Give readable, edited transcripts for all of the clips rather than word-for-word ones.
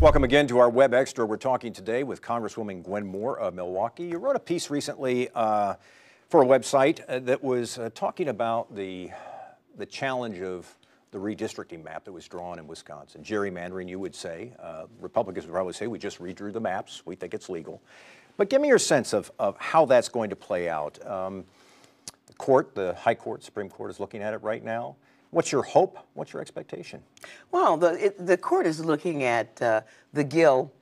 Welcome again to our Web Extra. We're talking today with Congresswoman Gwen Moore of Milwaukee. You wrote a piece recently for a website that was talking about the challenge of the redistricting map that was drawn in Wisconsin. Gerrymandering, you would say. Republicans would probably say, we just redrew the maps. We think it's legal. But give me your sense of how that's going to play out. The court, the High Court, Supreme Court is looking at it right now. What's your hope? What's your expectation? Well, the court is looking at the Gill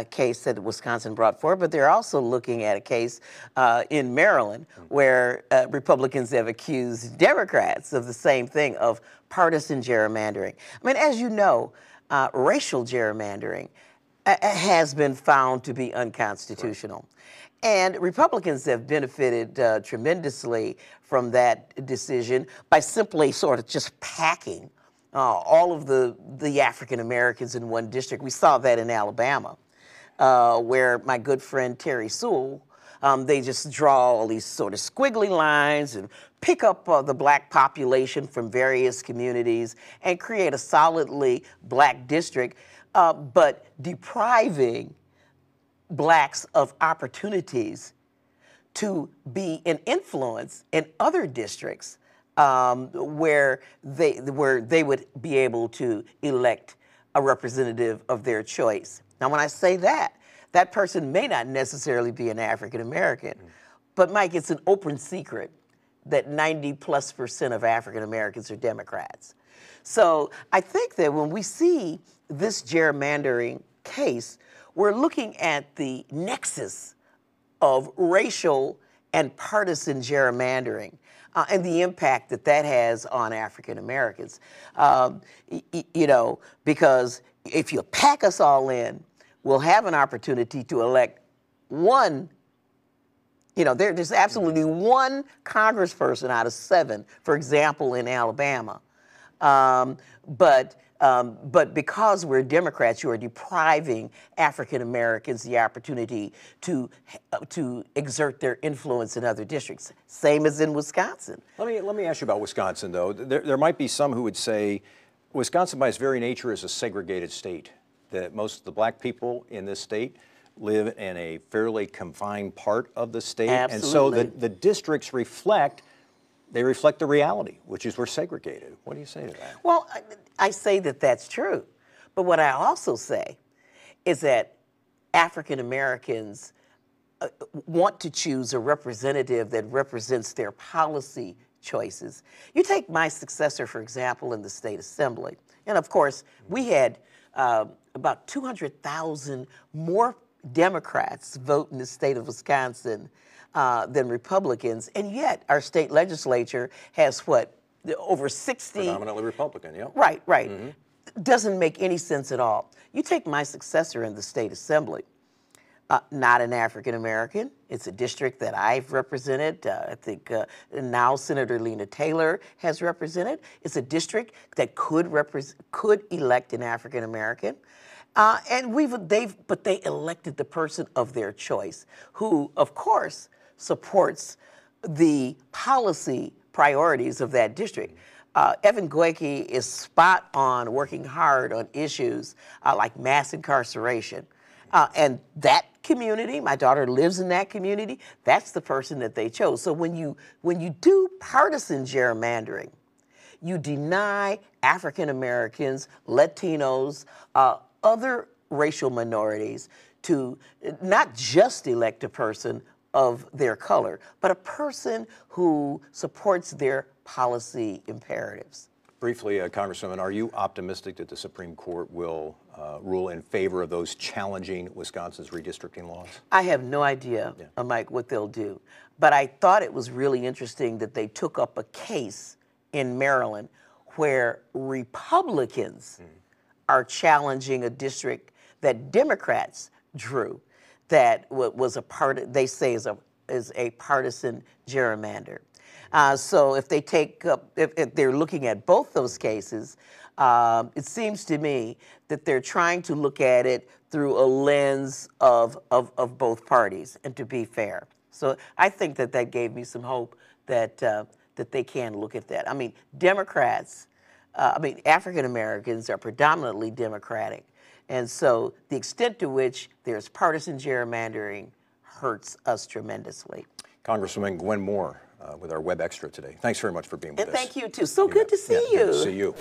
case that Wisconsin brought forward, but they're also looking at a case in Maryland where Republicans have accused Democrats of the same thing, of partisan gerrymandering. I mean, as you know, racial gerrymandering has been found to be unconstitutional. Right. And Republicans have benefited tremendously from that decision by simply sort of just packing all of the African Americans in one district. We saw that in Alabama, where my good friend Terry Sewell, they just draw all these sort of squiggly lines and pick up the black population from various communities and create a solidly black district, but depriving blacks of opportunities to be an influence in other districts where they would be able to elect a representative of their choice. Now, when I say that, that person may not necessarily be an African American, but Mike, it's an open secret that 90+% of African Americans are Democrats. So I think that when we see this gerrymandering case, we're looking at the nexus of racial and partisan gerrymandering and the impact that that has on African Americans. You know, because if you pack us all in, we'll have an opportunity to elect one. You know, there's absolutely one congressperson out of 7, for example, in Alabama. But because we're Democrats, you are depriving African Americans the opportunity to exert their influence in other districts. Same as in Wisconsin. Let me ask you about Wisconsin, though. There might be some who would say Wisconsin, by its very nature, is a segregated state. That most of the black people in this state live in a fairly confined part of the state, Absolutely. and so the districts reflect the reality, which is we're segregated. What do you say to that? Well, I say that that's true. But what I also say is that African Americans want to choose a representative that represents their policy choices. You take my successor, for example, in the state assembly. And of course, we had about 200,000 more Democrats vote in the state of Wisconsin than Republicans, and yet our state legislature has what, over 60? Predominantly Republican, yeah. Right, right. Mm-hmm. Doesn't make any sense at all. You take my successor in the state assembly, not an African American. It's a district that I've represented. I think now Senator Lena Taylor has represented. It's a district that could elect an African American. But they elected the person of their choice, who, of course, supports the policy priorities of that district. Evan Goyke is spot on, working hard on issues like mass incarceration. And that community, my daughter lives in that community, that's the person that they chose. So when you do partisan gerrymandering, you deny African Americans, Latinos, other racial minorities to not just elect a person of their color, but a person who supports their policy imperatives. Briefly, Congresswoman, are you optimistic that the Supreme Court will rule in favor of those challenging Wisconsin's redistricting laws? I have no idea, Mike, what they'll do. But I thought it was really interesting that they took up a case in Maryland where Republicans are challenging a district that Democrats drew that was they say is a partisan gerrymander. So if they take up, if they're looking at both those cases, it seems to me that they're trying to look at it through a lens of both parties and to be fair. So I think that gave me some hope that they can look at that. I mean, Democrats, African Americans are predominantly Democratic. And so the extent to which there's partisan gerrymandering hurts us tremendously. Congresswoman Gwen Moore with our Web Extra today. Thanks very much for being with And us. thank you, too. So good to see Yeah, you. good to see you.